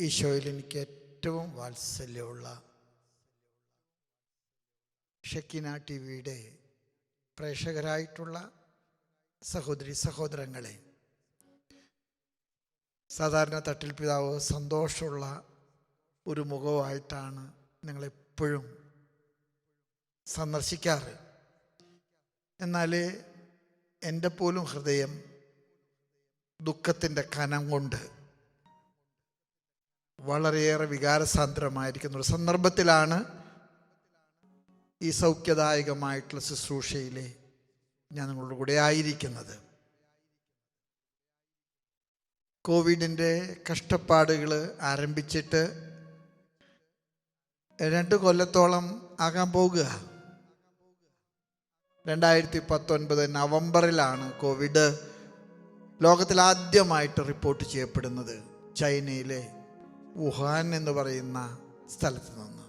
ഈശോയിൽ എനിക്ക് ഏറ്റവും വാത്സല്യമുള്ള ഷെക്കിന ടി വിയുടെ പ്രേക്ഷകരായിട്ടുള്ള സഹോദരി സഹോദരങ്ങളെ, സാധാരണ തട്ടിൽ പിതാവ് സന്തോഷമുള്ള ഒരു മുഖമായിട്ടാണ് നിങ്ങളെപ്പോഴും സന്ദർശിക്കാറ്. എന്നാൽ എൻ്റെ പോലും ഹൃദയം ദുഃഖത്തിൻ്റെ കനം കൊണ്ട് വളരെയേറെ വികാരസാന്ദ്രമായിരിക്കുന്ന ഒരു സന്ദർഭത്തിലാണ് ഈ സൗഖ്യദായകമായിട്ടുള്ള ശുശ്രൂഷയിൽ ഞാൻ നിങ്ങളുടെ കൂടെ ആയിരിക്കുന്നത്. കോവിഡിൻ്റെ കഷ്ടപ്പാടുകൾ ആരംഭിച്ചിട്ട് 2 കൊല്ലത്തോളം ആകാൻ പോകുക. 2019 നവംബറിലാണ് കോവിഡ് ലോകത്തിൽ ആദ്യമായിട്ട് റിപ്പോർട്ട് ചെയ്യപ്പെടുന്നത്, ചൈനയിലെ വുഹാൻ എന്ന് പറയുന്ന സ്ഥലത്ത് നിന്ന്.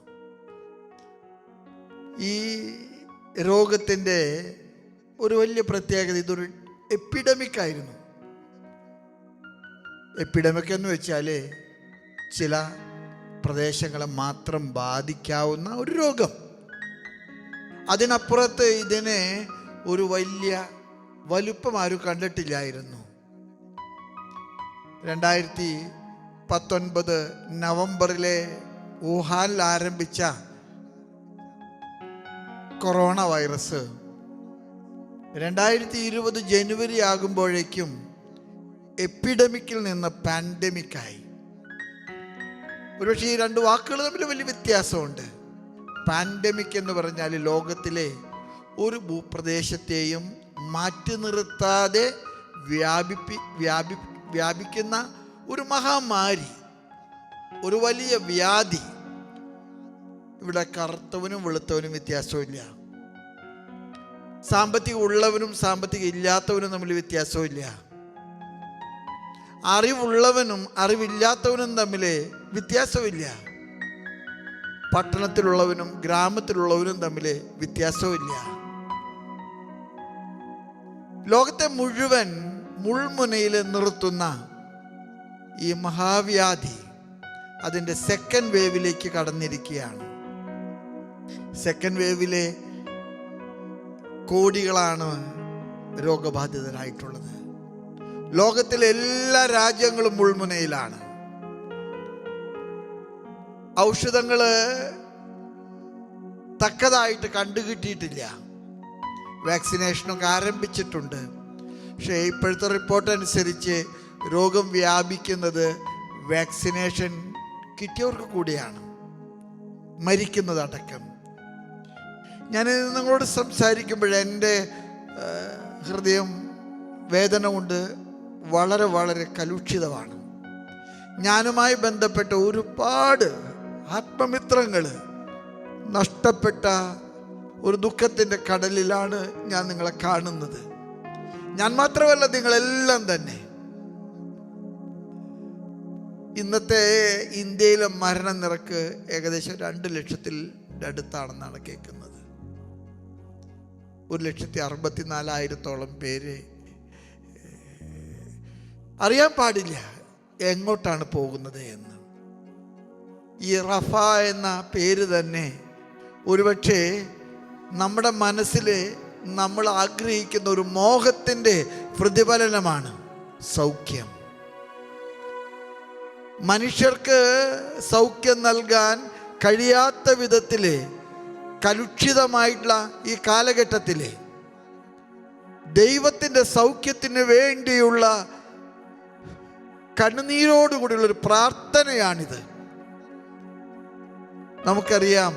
ഈ രോഗത്തിൻ്റെ ഒരു വലിയ പ്രത്യേകത, ഇതൊരു എപ്പിഡമിക് ആയിരുന്നു. എപ്പിഡമിക് എന്ന് വെച്ചാൽ ചില പ്രദേശങ്ങളെ മാത്രം ബാധിക്കാവുന്ന ഒരു രോഗം. അതിനപ്പുറത്ത് ഇതിനെ ഒരു വലിയ വലുപ്പം ആരും കണ്ടിട്ടില്ലായിരുന്നു. 2019 നവംബറിലെ വുഹാനിൽ ആരംഭിച്ച കൊറോണ വൈറസ് 2020 ജനുവരി ആകുമ്പോഴേക്കും എപ്പിഡമിക്കിൽ നിന്ന് പാൻഡമിക്കായി. ഒരുപക്ഷെ ഈ 2 വാക്കുകൾ തമ്മിൽ വലിയ വ്യത്യാസമുണ്ട്. പാൻഡമിക് എന്ന് പറഞ്ഞാൽ ലോകത്തിലെ ഒരു ഭൂപ്രദേശത്തെയും മാറ്റി നിർത്താതെ വ്യാപിക്കുന്ന ഒരു മഹാമാരി, ഒരു വലിയ വ്യാധി. ഇവിടെ കറുത്തവനും വെളുത്തവനും വ്യത്യാസമില്ല, സാമ്പത്തികം ഉള്ളവനും സാമ്പത്തികം ഇല്ലാത്തവനും തമ്മിൽ വ്യത്യാസമില്ല, അറിവുള്ളവനും അറിവില്ലാത്തവനും തമ്മിൽ വ്യത്യാസമില്ല, പട്ടണത്തിലുള്ളവനും ഗ്രാമത്തിലുള്ളവനും തമ്മിൽ വ്യത്യാസമില്ല. ലോകത്തെ മുഴുവൻ മുൾമുനയിൽ നിർത്തുന്ന ഈ മഹാവ്യാധി അതിൻ്റെ സെക്കൻഡ് വേവിലേക്ക് കടന്നിരിക്കുകയാണ്. സെക്കൻഡ് വേവിലെ കോടികളാണ് രോഗബാധിതരായിട്ടുള്ളത്. ലോകത്തിലെ എല്ലാ രാജ്യങ്ങളും മുൾമുനയിലാണ്. ഔഷധങ്ങൾ തക്കതായിട്ട് കണ്ടുകിട്ടിയിട്ടില്ല. വാക്സിനേഷനൊക്കെ ആരംഭിച്ചിട്ടുണ്ട്. പക്ഷേ ഇപ്പോഴത്തെ റിപ്പോർട്ട് അനുസരിച്ച് രോഗം വ്യാപിക്കുന്നത് വാക്സിനേഷൻ കിട്ടിയവർക്ക് കൂടിയാണ്, മരിക്കുന്നതടക്കം. ഞാൻ നിങ്ങളോട് സംസാരിക്കുമ്പോൾ ഹൃദയം വേദന കൊണ്ട് വളരെ വളരെ കലുഷിതമാണ്. ഞാനുമായി ബന്ധപ്പെട്ട ഒരുപാട് ആത്മമിത്രങ്ങൾ നഷ്ടപ്പെട്ട ഒരു ദുഃഖത്തിൻ്റെ കടലിലാണ് ഞാൻ നിങ്ങളെ കാണുന്നത്. ഞാൻ മാത്രമല്ല, നിങ്ങളെല്ലാം തന്നെ. ഇന്നത്തെ ഇന്ത്യയിലെ മരണനിരക്ക് ഏകദേശം 2 ലക്ഷത്തിൻ്റെ അടുത്താണെന്നാണ് കേൾക്കുന്നത്. 1,64,000 പേര് അറിയാൻ പാടില്ല എങ്ങോട്ടാണ് പോകുന്നത് എന്ന്. ഈ റഫ എന്ന പേര് തന്നെ ഒരുപക്ഷെ നമ്മുടെ മനസ്സിൽ നമ്മൾ ആഗ്രഹിക്കുന്ന ഒരു മോഹത്തിൻ്റെ പ്രതിഫലനമാണ് സൗഖ്യം. മനുഷ്യർക്ക് സൗഖ്യം നൽകാൻ കഴിയാത്ത വിധത്തിൽ കലുഷിതമായിട്ടുള്ള ഈ കാലഘട്ടത്തിൽ ദൈവത്തിൻ്റെ സൗഖ്യത്തിന് വേണ്ടിയുള്ള കണ്ണുനീരോടുകൂടിയുള്ളൊരു പ്രാർത്ഥനയാണിത്. നമുക്കറിയാം,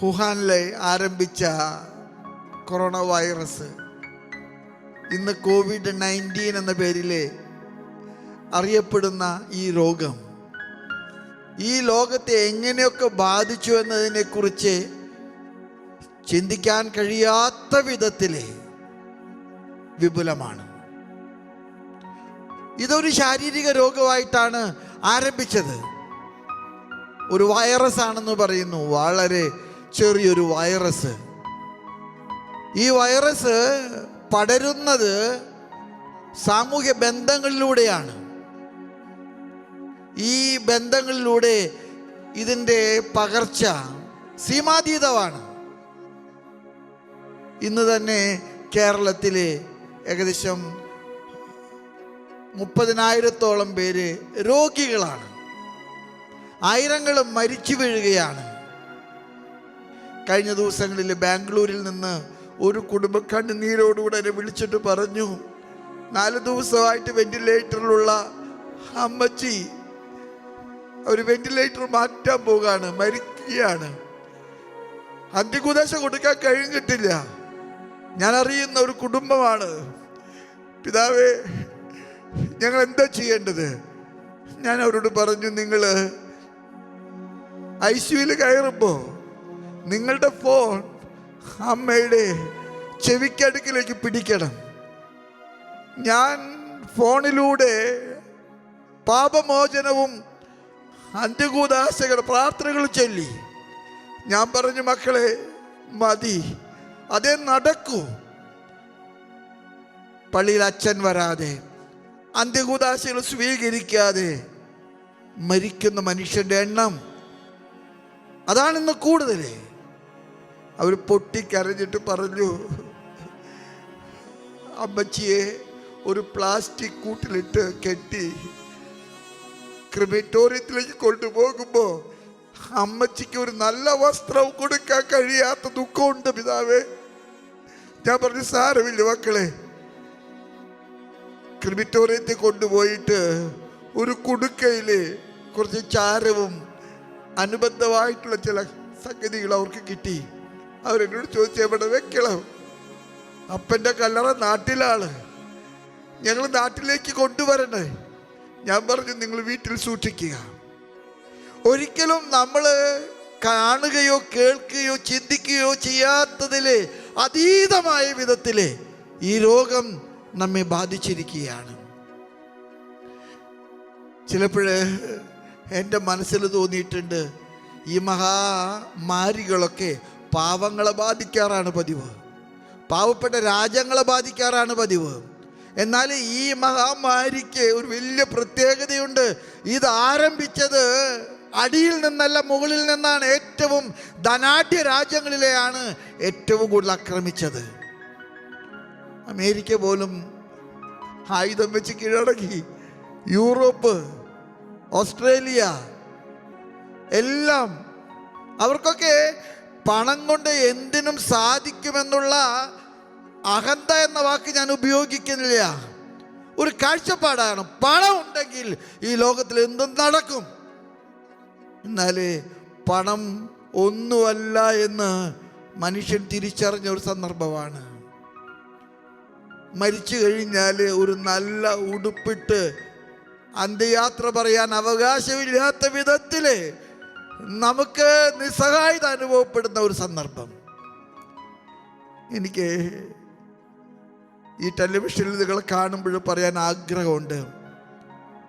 വുഹാനിലെ ആരംഭിച്ച കൊറോണ വൈറസ് ഇന്ന് COVID-19 എന്ന പേരിൽ അറിയപ്പെടുന്ന ഈ രോഗം ഈ ലോകത്തെ എങ്ങനെയൊക്കെ ബാധിച്ചു എന്നതിനെക്കുറിച്ച് ചിന്തിക്കാൻ കഴിയാത്ത വിധത്തിൽ വിപുലമാണ്. ഇതൊരു ശാരീരിക രോഗമായിട്ടാണ് ആരംഭിച്ചത്. ഒരു വൈറസ് ആണെന്ന് പറയുന്നു, വളരെ ചെറിയൊരു വൈറസ്. ഈ വൈറസ് പടരുന്നത് സാമൂഹ്യ ബന്ധങ്ങളിലൂടെയാണ്. ഈ ബന്ധങ്ങളിലൂടെ ഇതിൻ്റെ പകർച്ച സീമാതീതമാണ്. ഇന്ന് തന്നെ കേരളത്തിലെ ഏകദേശം 30,000-ഓളം പേര് രോഗികളാണ്. ആയിരങ്ങളും മരിച്ചു വീഴുകയാണ്. കഴിഞ്ഞ ദിവസങ്ങളിൽ ബാംഗ്ലൂരിൽ നിന്ന് ഒരു കുടുംബം കണ്ണുനീരോടുകൂടെ എന്നെ വിളിച്ചിട്ട് പറഞ്ഞു, 4 ദിവസമായിട്ട് വെന്റിലേറ്ററിലുള്ള അമ്മച്ചി ഒരു വെന്റിലേറ്റർ മാറ്റാൻ പോവുകയാണ്, മരിക്കുകയാണ്. അന്ത്യകുദാശ കൊടുക്കാൻ കഴിഞ്ഞിട്ടില്ല. ഞാൻ അറിയുന്ന ഒരു കുടുംബമാണ്. പിതാവേ, ഞങ്ങൾ എന്താ ചെയ്യേണ്ടത്? ഞാൻ അവരോട് പറഞ്ഞു, നിങ്ങൾ ICUവിൽ കയറുമ്പോൾ നിങ്ങളുടെ ഫോൺ അമ്മയുടെ ചെവിക്കടുക്കിലേക്ക് പിടിക്കണം. ഞാൻ ഫോണിലൂടെ പാപമോചനവും അന്ത്യകൂദാശകൾ പ്രാർത്ഥനകൾ ചൊല്ലി. ഞാൻ പറഞ്ഞു, മക്കളെ മതി, അതേ നടക്കൂ. പള്ളിയിൽ അച്ഛൻ വരാതെ അന്ത്യകൂദാശകൾ സ്വീകരിക്കാതെ മരിക്കുന്ന മനുഷ്യന്റെ എണ്ണം അതാണിന്ന് കൂടുതൽ. അവർ പൊട്ടിക്കരഞ്ഞിട്ട് പറഞ്ഞു, അമ്മച്ചിയെ ഒരു പ്ലാസ്റ്റിക് കൂട്ടിലിട്ട് കെട്ടി ക്രിമറ്റോറിയത്തിലേക്ക് കൊണ്ടുപോകുമ്പോൾ അമ്മച്ചിക്ക് ഒരു നല്ല വസ്ത്രം കൊടുക്കാൻ കഴിയാത്ത ദുഃഖമുണ്ട് പിതാവേ. ഞാൻ പറഞ്ഞു, സാരമില്ല മക്കളെ. ക്രിമറ്റോറിയത്തിൽ കൊണ്ടുപോയിട്ട് ഒരു കുടുക്കയിൽ കുറച്ച് ചാരവും അനുബന്ധമായിട്ടുള്ള ചില സംഗതികൾ അവർക്ക് കിട്ടി. അവരെന്നോട് ചോദിച്ചു, എവിടെ വെക്കണം? അപ്പൻ്റെ കല്ലറ നാട്ടിലാണ്, ഞങ്ങൾ നാട്ടിലേക്ക് കൊണ്ടുവരണേ. ഞാൻ പറഞ്ഞു, നിങ്ങൾ വീട്ടിൽ സൂക്ഷിക്കുക. ഒരിക്കലും നമ്മൾ കാണുകയോ കേൾക്കുകയോ ചിന്തിക്കുകയോ ചെയ്യാത്തതിൽ അതീതമായ വിധത്തിൽ ഈ രോഗം നമ്മെ ബാധിച്ചിരിക്കുകയാണ്. ചിലപ്പോഴ് എൻ്റെ മനസ്സിൽ തോന്നിയിട്ടുണ്ട്, ഈ മഹാമാരികളൊക്കെ പാവങ്ങളെ ബാധിക്കാറാണ് പതിവ്, പാവപ്പെട്ട രാജ്യങ്ങളെ ബാധിക്കാറാണ് പതിവ്. എന്നാൽ ഈ മഹാമാരിക്ക് ഒരു വലിയ പ്രത്യേകതയുണ്ട്. ഇത് ആരംഭിച്ചത് അടിയിൽ നിന്നല്ല, മുകളിൽ നിന്നാണ്. ഏറ്റവും ധനാഢ്യ രാജ്യങ്ങളിലെയാണ് ഏറ്റവും കൂടുതൽ ആക്രമിച്ചത്. അമേരിക്ക പോലും ആയുധം വെച്ച് കീഴടക്കി. യൂറോപ്പ്, ഓസ്ട്രേലിയ എല്ലാം. അവർക്കൊക്കെ പണം കൊണ്ട് എന്തിനും സാധിക്കുമെന്നുള്ള അഹന്ത എന്ന വാക്ക് ഞാൻ ഉപയോഗിക്കുന്നില്ല. ഒരു കാഴ്ചപ്പാടാണ്. പണം ഉണ്ടെങ്കിൽ ഈ ലോകത്തിൽ എന്തും നടക്കും. എന്നാൽ പണം ഒന്നുമല്ല എന്ന് മനുഷ്യൻ തിരിച്ചറിഞ്ഞ ഒരു സന്ദർഭമാണ്. മരിച്ചു കഴിഞ്ഞാൽ ഒരു നല്ല ഉടുപ്പിട്ട് അന്ത്യയാത്ര പറയാൻ അവകാശമില്ലാത്ത വിധത്തിൽ നമുക്ക് നിസ്സഹായത അനുഭവപ്പെടുന്ന ഒരു സന്ദർഭം. എനിക്ക് ഈ ടെലിവിഷനിൽ നിങ്ങൾ കാണുമ്പോൾ പറയാൻ ആഗ്രഹമുണ്ട്,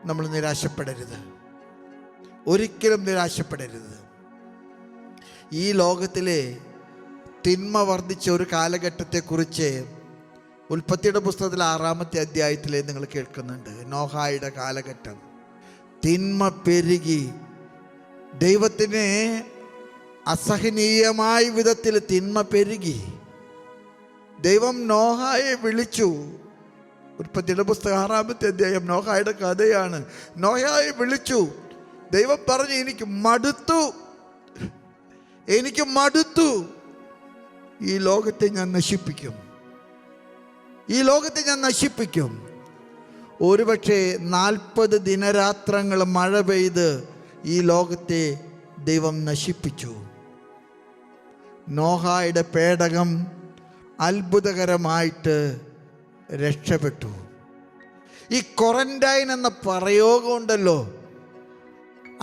നമ്മൾ നിരാശപ്പെടരുത്, ഒരിക്കലും നിരാശപ്പെടരുത്. ഈ ലോകത്തിലെ തിന്മ വർദ്ധിച്ച ഒരു കാലഘട്ടത്തെക്കുറിച്ച് ഉൽപ്പത്തിയുടെ പുസ്തകത്തിലെ 6-ാമത്തെ അധ്യായത്തിൽ നിങ്ങൾ കേൾക്കുന്നുണ്ട്. നോഹായുടെ കാലഘട്ടം. തിന്മ പെരുകി, ദൈവത്തിന് അസഹനീയമായ വിധത്തിൽ തിന്മ പെരുകി. ദൈവം നോഹായെ വിളിച്ചു. ഉൽപ്പത്തിയുടെ പുസ്തകം 6-ാമത്തെ അധ്യായം നോഹായുടെ കഥയാണ്. നോഹായെ വിളിച്ചു. ദൈവം പറഞ്ഞു, എനിക്ക് മടുത്തു, ഈ ലോകത്തെ ഞാൻ നശിപ്പിക്കും, ഈ ലോകത്തെ ഞാൻ നശിപ്പിക്കും. ഒരുപക്ഷെ 40 ദിനരാത്രങ്ങൾ മഴ പെയ്ത് ഈ ലോകത്തെ ദൈവം നശിപ്പിച്ചു. നോഹായുടെ പേടകം അത്ഭുതകരമായിട്ട് രക്ഷപ്പെട്ടു. ഈ ക്വാറന്റൈൻ എന്ന പ്രയോഗം ഉണ്ടല്ലോ,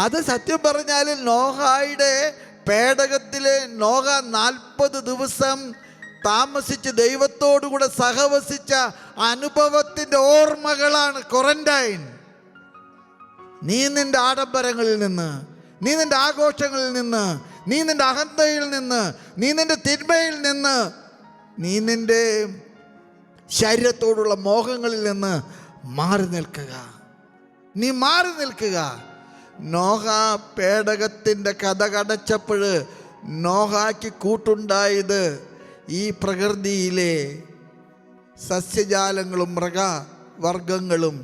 അത് സത്യം പറഞ്ഞാൽ നോഹായുടെ പേടകത്തിലെ നോഹ 40 ദിവസം താമസിച്ച് ദൈവത്തോടുകൂടെ സഹവസിച്ച അനുഭവത്തിൻ്റെ ഓർമ്മകളാണ് ക്വാറന്റൈൻ. നീ നിന്റെ ആഡംബരങ്ങളിൽ നിന്ന്, നീ നിന്റെ ആഘോഷങ്ങളിൽ നിന്ന്, നീ നിന്റെ അഹന്തയിൽ നിന്ന്, നീ നിന്റെ തിന്മയിൽ നിന്ന്, നീ നിന്റെ ശരീരത്തോടുള്ള മോഹങ്ങളിൽ നിന്ന് മാറി നിൽക്കുക. നീ മാറി നിൽക്കുക. നോഹ പേടകത്തിൻ്റെ കഥ കടച്ചപ്പോൾ നോഹായ്ക്ക് കൂട്ടുണ്ടായത് ഈ പ്രകൃതിയിലെ സസ്യജാലങ്ങളും മൃഗവർഗങ്ങളും.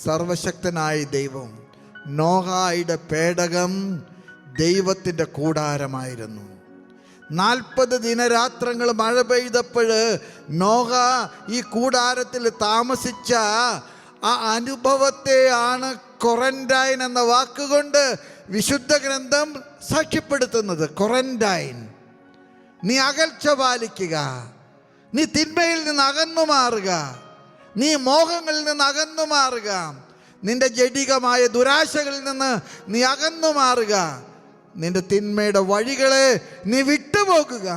സർവശക്തനായ ദൈവം, നോഹായുടെ പേടകം ദൈവത്തിൻ്റെ കൂടാരമായിരുന്നു. 40 ദിനരാത്രങ്ങൾ മഴ പെയ്തപ്പോൾ നോഹ ഈ കൂടാരത്തിൽ താമസിച്ച ആ അനുഭവത്തെയാണ് ക്വാറന്റൈൻ എന്ന വാക്കുകൊണ്ട് വിശുദ്ധ ഗ്രന്ഥം സാക്ഷ്യപ്പെടുത്തുന്നത്. ക്വാറന്റൈൻ, നീ അകൽച്ച പാലിക്കുക, നീ തിന്മയിൽ നിന്ന് അകന്നു മാറുക, നീ മോഹങ്ങളിൽ നിന്ന് അകന്നു മാറുക, നിന്റെ ജഡികമായ ദുരാശകളിൽ നിന്ന് നീ അകന്നു മാറുക, നിന്റെ തിന്മയുടെ വഴികളെ നീ വിട്ടുപോകുക.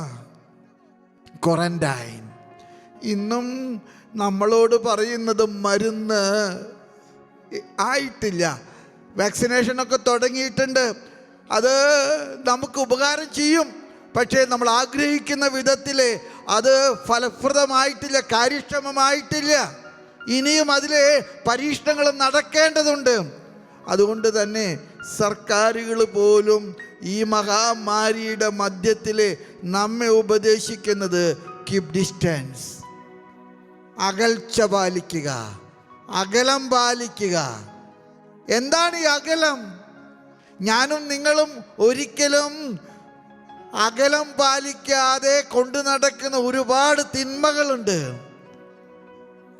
ക്വാറന്റൈൻ. ഇന്നും നമ്മളോട് പറയുന്നത് മരുന്ന് ആയിട്ടില്ല, വാക്സിനേഷനൊക്കെ തുടങ്ങിയിട്ടുണ്ട്, അത് നമുക്ക് ഉപകാരം ചെയ്യും. പക്ഷേ നമ്മൾ ആഗ്രഹിക്കുന്ന വിധത്തിൽ അത് ഫലപ്രദമായിട്ടില്ല, കാര്യക്ഷമമായിട്ടില്ല. ഇനിയും അതിലെ പരീക്ഷണങ്ങൾ നടക്കേണ്ടതുണ്ട്. അതുകൊണ്ട് തന്നെ സർക്കാരുകൾ പോലും ഈ മഹാമാരിയുടെ മധ്യത്തിൽ നമ്മെ ഉപദേശിക്കുന്നത് കീപ് ഡിസ്റ്റൻസ്, അകൽച്ച പാലിക്കുക, അകലം പാലിക്കുക. എന്താണ് ഈ അകലം? ഞാനും നിങ്ങളും ഒരിക്കലും അകലം പാലിക്കാതെ കൊണ്ടു നടക്കുന്ന ഒരുപാട് തിന്മകളുണ്ട്.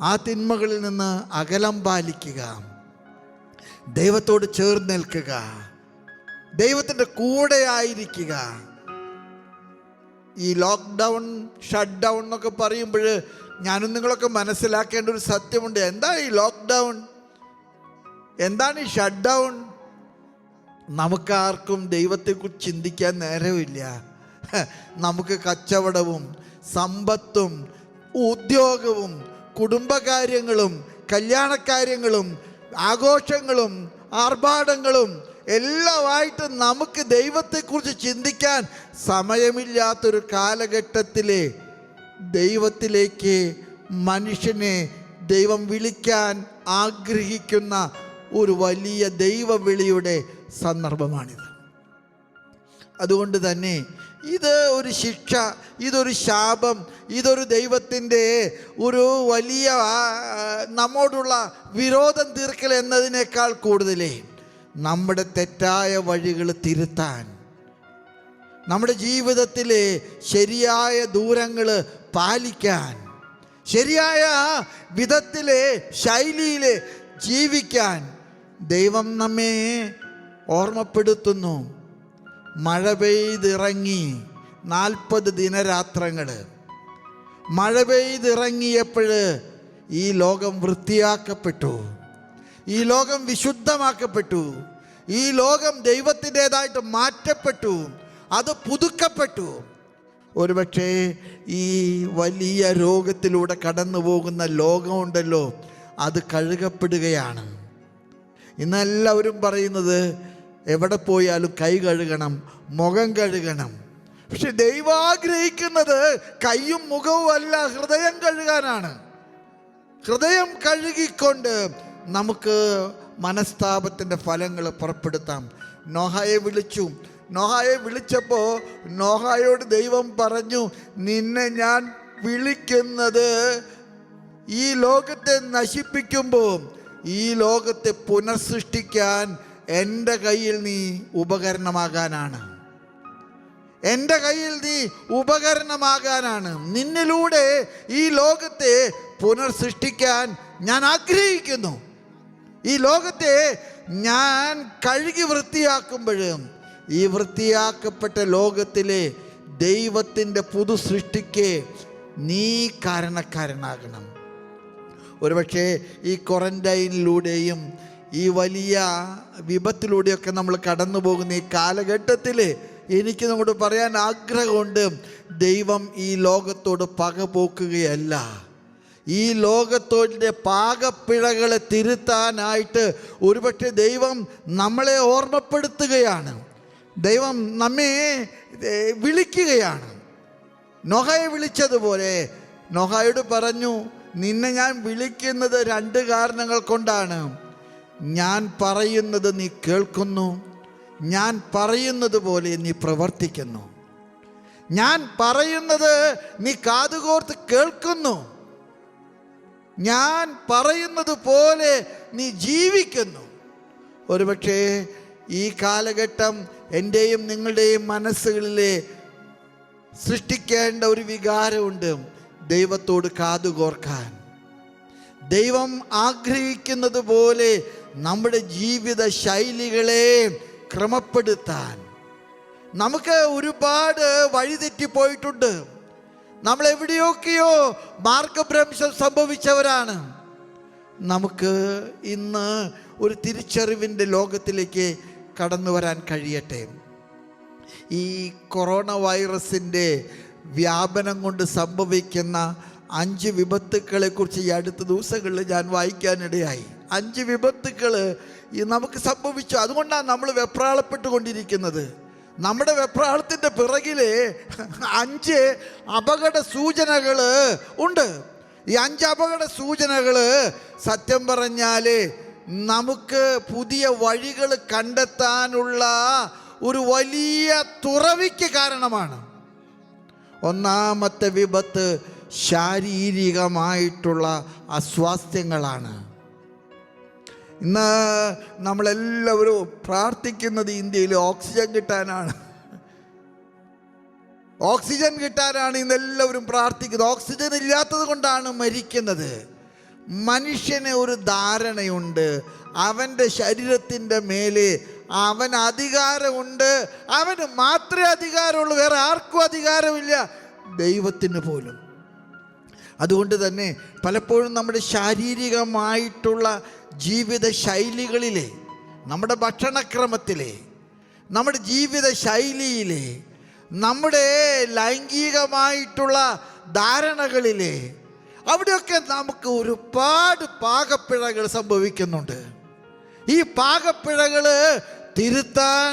ആ തിന്മകളിൽ നിന്ന് അകലം പാലിക്കുക, ദൈവത്തോട് ചേർന്ന് നിൽക്കുക, ദൈവത്തിൻ്റെ കൂടെ ആയിരിക്കുക. ഈ ലോക്ക്ഡൗൺ, ഷട്ട് ഡൗൺ എന്നൊക്കെ പറയുമ്പോൾ ഞാനും നിങ്ങളൊക്കെ മനസ്സിലാക്കേണ്ട ഒരു സത്യമുണ്ട്. എന്താ ഈ ലോക്ക്ഡൗൺ? എന്താണ് ഈ ഷട്ട് ഡൗൺ? നമുക്കാർക്കും ദൈവത്തെക്കുറിച്ച് ചിന്തിക്കാൻ നേരമില്ല. നമുക്ക് കച്ചവടവും സമ്പത്തും ഉദ്യോഗവും കുടുംബകാര്യങ്ങളും കല്യാണക്കാര്യങ്ങളും ആഘോഷങ്ങളും ആർഭാടങ്ങളും എല്ലാമായിട്ട് നമുക്ക് ദൈവത്തെക്കുറിച്ച് ചിന്തിക്കാൻ സമയമില്ലാത്തൊരു കാലഘട്ടത്തിൽ ദൈവത്തിലേക്ക് മനുഷ്യനെ ദൈവം വിളിക്കാൻ ആഗ്രഹിക്കുന്ന ഒരു വലിയ ദൈവവിളിയുടെ സന്ദർഭമാണിത്. അതുകൊണ്ട് തന്നെ ഇത് ഒരു ശിക്ഷ, ഇതൊരു ശാപം, ഇതൊരു ദൈവത്തിൻ്റെ ഒരു വലിയ നമ്മോടുള്ള വിരോധം തീർക്കൽ എന്നതിനേക്കാൾ കൂടുതൽ നമ്മുടെ തെറ്റായ വഴികൾ തിരുത്താൻ, നമ്മുടെ ജീവിതത്തിലെ ശരിയായ ദൂരങ്ങൾ പാലിക്കാൻ, ശരിയായ വിധത്തിലെ ശൈലിയിൽ ജീവിക്കാൻ ദൈവം നമ്മെ ഓർമ്മപ്പെടുത്തുന്നു. മഴ പെയ്തിറങ്ങി 40 ദിനരാത്രങ്ങൾ മഴ പെയ്തിറങ്ങിയപ്പോൾ ഈ ലോകം വൃത്തിയാക്കപ്പെട്ടു, ഈ ലോകം വിശുദ്ധമാക്കപ്പെട്ടു, ഈ ലോകം ദൈവത്തിൻ്റെതായിട്ട് മാറ്റപ്പെട്ടു, അത് പുതുക്കപ്പെട്ടു. ഒരുപക്ഷെ ഈ വലിയ രോഗത്തിലൂടെ കടന്നു പോകുന്ന ലോകമുണ്ടല്ലോ, അത് കഴുകപ്പെടുകയാണ്. ഇന്നെല്ലാവരും പറയുന്നത് എവിടെ പോയാലും കൈ കഴുകണം, മുഖം കഴുകണം. പക്ഷെ ദൈവം ആഗ്രഹിക്കുന്നത് കൈയും മുഖവും അല്ല, ഹൃദയം കഴുകാനാണ്. ഹൃദയം കഴുകിക്കൊണ്ട് നമുക്ക് മനസ്താപത്തിൻ്റെ ഫലങ്ങൾ പുറപ്പെടുത്താം. നോഹയെ വിളിച്ചു. നോഹയെ വിളിച്ചപ്പോൾ നോഹയോട് ദൈവം പറഞ്ഞു, നിന്നെ ഞാൻ വിളിക്കുന്നത് ഈ ലോകത്തെ നശിപ്പിക്കുമ്പോൾ ഈ ലോകത്തെ പുനഃസൃഷ്ടിക്കാൻ എൻ്റെ കയ്യിൽ നീ ഉപകരണമാകാനാണ്. എൻ്റെ കയ്യിൽ നീ ഉപകരണമാകാനാണ്. നിന്നിലൂടെ ഈ ലോകത്തെ പുനഃസൃഷ്ടിക്കാൻ ഞാൻ ആഗ്രഹിക്കുന്നു. ഈ ലോകത്തെ ഞാൻ കഴുകി വൃത്തിയാക്കുമ്പോഴും ഈ വൃത്തിയാക്കപ്പെട്ട ലോകത്തിലെ ദൈവത്തിൻ്റെ പുതു സൃഷ്ടിക്ക് നീ കാരണക്കാരനാകണം. ഒരുപക്ഷെ ഈ ക്വാറന്റൈനിലൂടെയും ഈ വലിയ വിപത്തിലൂടെയൊക്കെ നമ്മൾ കടന്നു പോകുന്ന ഈ കാലഘട്ടത്തിൽ എനിക്ക് നമ്മോട് പറയാൻ ആഗ്രഹമുണ്ട്, ദൈവം ഈ ലോകത്തോട് പക പോക്കുകയല്ല. ഈ ലോകത്തോടെ പാകപ്പിഴകളെ തിരുത്താനായിട്ട് ഒരുപക്ഷെ ദൈവം നമ്മളെ ഓർമ്മപ്പെടുത്തുകയാണ്. ദൈവം നമ്മെ വിളിക്കുകയാണ്. നോഹയെ വിളിച്ചതുപോലെ നോഹയോട് പറഞ്ഞു, നിന്നെ ഞാൻ വിളിക്കുന്നത് 2 കാരണങ്ങൾ കൊണ്ടാണ്. ഞാൻ പറയുന്നത് നീ കേൾക്കുന്നു, ഞാൻ പറയുന്നത് പോലെ നീ പ്രവർത്തിക്കുന്നു, ഞാൻ പറയുന്നത് നീ കാതുകോർത്ത് കേൾക്കുന്നു, ഞാൻ പറയുന്നത് പോലെ നീ ജീവിക്കുന്നു. ഒരുപക്ഷേ ഈ കാലഘട്ടം എൻ്റെയും നിങ്ങളുടെയും മനസ്സുകളിലെ സൃഷ്ടിക്കേണ്ട ഒരു വികാരമുണ്ട്, ദൈവത്തോട് കാതുകോർക്കാൻ. ദൈവം ആഗ്രഹിക്കുന്നത് പോലെ നമ്മുടെ ജീവിത ശൈലികളെ ക്രമപ്പെടുത്താൻ. നമുക്ക് ഒരുപാട് വഴിതെറ്റിപ്പോയിട്ടുണ്ട്. നമ്മൾ എവിടെയൊക്കെയോ മാർഗഭ്രംശം സംഭവിച്ചവരാണ്. നമുക്ക് ഇന്ന് ഒരു തിരിച്ചറിവിൻ്റെ ലോകത്തിലേക്ക് കടന്നു വരാൻ കഴിയട്ടെ. ഈ കൊറോണ വൈറസിൻ്റെ വ്യാപനം കൊണ്ട് സംഭവിക്കുന്ന 5 വിപത്തുക്കളെക്കുറിച്ച് ഈ അടുത്ത ദിവസങ്ങളിൽ ഞാൻ വായിക്കാനിടയായി. 5 വിപത്തുക്കൾ നമുക്ക് സംഭവിച്ചു. അതുകൊണ്ടാണ് നമ്മൾ വെപ്രാളപ്പെട്ടുകൊണ്ടിരിക്കുന്നത്. നമ്മുടെ വെപ്രാളത്തിൻ്റെ പിറകിൽ 5 അപകട സൂചനകൾ ഉണ്ട്. ഈ 5 അപകട സൂചനകൾ സത്യം പറഞ്ഞാൽ നമുക്ക് പുതിയ വഴികൾ കണ്ടെത്താനുള്ള ഒരു വലിയ തുറവിക്ക് കാരണമാണ്. ഒന്നാമത്തെ വിപത്ത് ശാരീരികമായിട്ടുള്ള അസ്വാസ്ഥ്യങ്ങളാണ്. ഇന്ന് നമ്മളെല്ലാവരും പ്രാർത്ഥിക്കുന്നത് ഇന്ത്യയിൽ ഓക്സിജൻ കിട്ടാനാണ്. ഓക്സിജൻ കിട്ടാനാണ് ഇന്നെല്ലാവരും പ്രാർത്ഥിക്കുന്നത്. ഓക്സിജൻ ഇല്ലാത്തത് കൊണ്ടാണ് മരിക്കുന്നത്. മനുഷ്യന് ഒരു ധാരണയുണ്ട്, അവൻ്റെ ശരീരത്തിൻ്റെ മേലെ അവന് അധികാരമുണ്ട്. അവന് മാത്രമേ അധികാരമുള്ളൂ, വേറെ ആർക്കും അധികാരമില്ല, ദൈവത്തിന് പോലും. അതുകൊണ്ട് തന്നെ പലപ്പോഴും നമ്മുടെ ശാരീരികമായിട്ടുള്ള ജീവിത ശൈലികളിലെ, നമ്മുടെ ഭക്ഷണക്രമത്തിലെ, നമ്മുടെ ജീവിത ശൈലിയിലെ, നമ്മുടെ ലൈംഗികമായിട്ടുള്ള ധാരണകളിലെ, അവിടെയൊക്കെ നമുക്ക് ഒരുപാട് പാകപ്പിഴകൾ സംഭവിക്കുന്നുണ്ട്. ഈ പാകപ്പിഴകൾ തിരുത്താൻ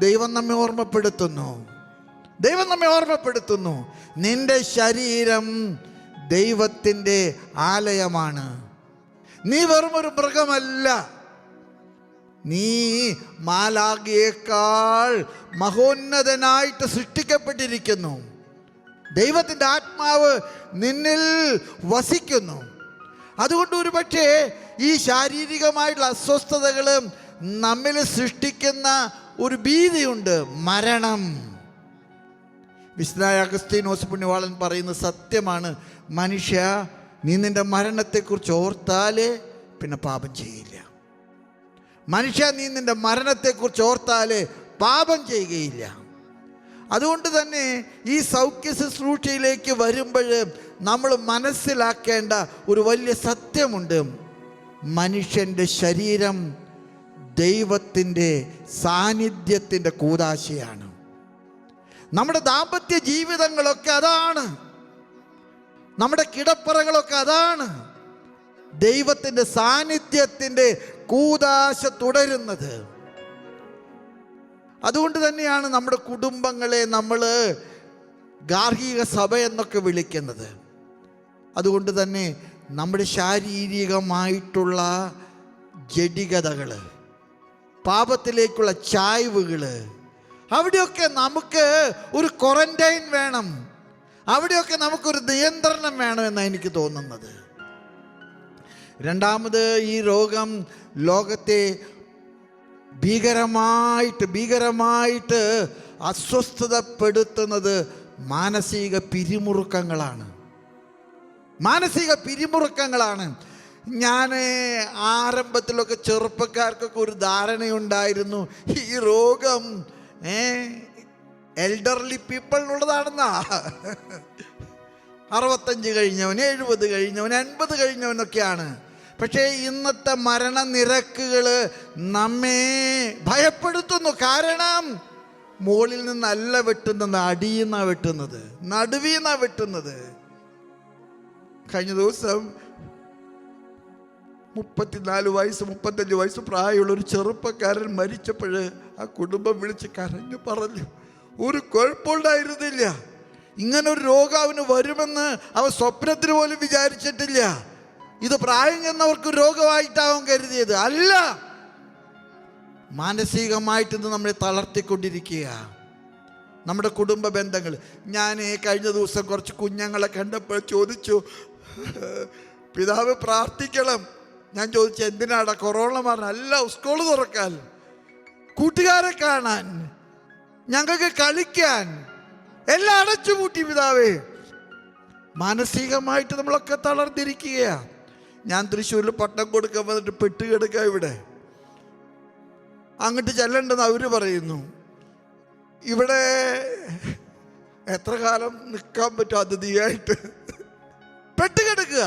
ദൈവം നമ്മെ ഓർമ്മപ്പെടുത്തുന്നു. നിന്റെ ശരീരം ദൈവത്തിൻ്റെ ആലയമാണ്. നീ വെറുമൊരു മൃഗമല്ല, നീ മാലാഖയേക്കാൾ മഹോന്നതനായിട്ട് സൃഷ്ടിക്കപ്പെട്ടിരിക്കുന്നു. ദൈവത്തിൻ്റെ ആത്മാവ് നിന്നിൽ വസിക്കുന്നു. അതുകൊണ്ട് ഒരുപക്ഷേ ഈ ശാരീരികമായിട്ടുള്ള അസ്വസ്ഥതകൾ നമ്മിൽ സൃഷ്ടിക്കുന്ന ഒരു ഭീതിയുണ്ട്, മരണം. വിശുദ്ധനായ അഗസ്തീനോസ് പുണ്യവാളൻ പറയുന്ന സത്യമാണ്, മനുഷ്യ നീ നിൻ്റെ മരണത്തെക്കുറിച്ച് ഓർത്താലേ പിന്നെ പാപം ചെയ്യില്ല. മനുഷ്യ നീ നിൻ്റെ മരണത്തെക്കുറിച്ച് ഓർത്താലേ പാപം ചെയ്യുകയില്ല. അതുകൊണ്ട് തന്നെ ഈ സൗഖ്യ ശുശ്രൂഷയിലേക്ക് വരുമ്പോൾ നമ്മൾ മനസ്സിലാക്കേണ്ട ഒരു വലിയ സത്യമുണ്ട്. മനുഷ്യൻ്റെ ശരീരം ദൈവത്തിൻ്റെ സാന്നിധ്യത്തിൻ്റെ കൂദാശയാണ്. നമ്മുടെ ദാമ്പത്യ ജീവിതങ്ങളൊക്കെ അതാണ്, നമ്മുടെ കിടപ്പറകളൊക്കെ അതാണ്. ദൈവത്തിൻ്റെ സാന്നിധ്യത്തിൻ്റെ കൂദാശ തുടരുന്നത്. അതുകൊണ്ട് തന്നെയാണ് നമ്മുടെ കുടുംബങ്ങളെ നമ്മൾ ഗാർഹിക സഭ എന്നൊക്കെ വിളിക്കുന്നത്. അതുകൊണ്ട് തന്നെ നമ്മുടെ ശാരീരികമായിട്ടുള്ള ജഡികതകൾ, പാപത്തിലേക്കുള്ള ചായ്വുകൾ, അവിടെയൊക്കെ നമുക്ക് ഒരു ക്വാറന്റൈൻ വേണം, അവിടെയൊക്കെ നമുക്കൊരു നിയന്ത്രണം വേണമെന്നാണ് എനിക്ക് തോന്നുന്നത്. രണ്ടാമത്, ഈ രോഗം ലോകത്തെ ഭീകരമായിട്ട് അസ്വസ്ഥതപ്പെടുത്തുന്നത് മാനസിക പിരിമുറുക്കങ്ങളാണ്. ഞാൻ ആരംഭത്തിലൊക്കെ ചെറുപ്പക്കാർക്കൊക്കെ ഒരു ധാരണയുണ്ടായിരുന്നു, ഈ രോഗം എൽഡർലി പീപ്പിളിനുള്ളതാണെന്നാ. 65 കഴിഞ്ഞവൻ, 70 കഴിഞ്ഞവൻ, 80 കഴിഞ്ഞവനൊക്കെയാണ്. പക്ഷേ ഇന്നത്തെ മരണനിരക്കുകൾ നമ്മെ ഭയപ്പെടുത്തുന്നു. കാരണം മുകളിൽ നിന്നല്ല വെട്ടുന്നത്, അടിയുന്ന വെട്ടുന്നത്, നടുവീന്ന വെട്ടുന്നത്. കഴിഞ്ഞ ദിവസം 34 വയസ്സ് 35 വയസ്സ് പ്രായമുള്ള ഒരു ചെറുപ്പക്കാരൻ മരിച്ചപ്പോൾ ആ കുടുംബം വിളിച്ച് കരഞ്ഞു പറഞ്ഞു, ഒരു കുഴപ്പമുണ്ടായിരുന്നില്ല, ഇങ്ങനൊരു രോഗം അവന് വരുമെന്ന് അവൻ സ്വപ്നത്തിന് പോലും വിചാരിച്ചിട്ടില്ല. ഇത് പ്രായം ചെന്നവർക്ക് രോഗമായിട്ടാവും കരുതിയത്. അല്ല, മാനസികമായിട്ട് ഇത് നമ്മളെ തളർത്തിക്കൊണ്ടിരിക്കുക. നമ്മുടെ കുടുംബ ബന്ധങ്ങൾ. ഞാൻ കഴിഞ്ഞ ദിവസം കുറച്ച് കുഞ്ഞുങ്ങളെ കണ്ടപ്പോൾ ചോദിച്ചു, പിതാവ് പ്രാർത്ഥിക്കണം. ഞാൻ ചോദിച്ചു, എന്തിനാടാ? കൊറോണ മാറാൻ അല്ല, സ്കൂൾ തുറക്കാൻ, കൂട്ടുകാരെ കാണാൻ, ഞങ്ങൾക്ക് കളിക്കാൻ, എല്ലാം അടച്ചുപൂട്ടി പിതാവേ. മാനസികമായിട്ട് നമ്മളൊക്കെ തളർന്നിരിക്കുകയാണ്. ഞാൻ തൃശ്ശൂരിൽ പട്ടം കൊടുക്കാൻ വന്നിട്ട് പെട്ടുകിടക്കുക. ഇവിടെ അങ്ങോട്ട് ചെല്ലണ്ടെന്ന് അവർ പറയുന്നു. ഇവിടെ എത്ര കാലം നിൽക്കാൻ പറ്റും അതിഥിയായിട്ട്? പെട്ടുകിടക്കുക.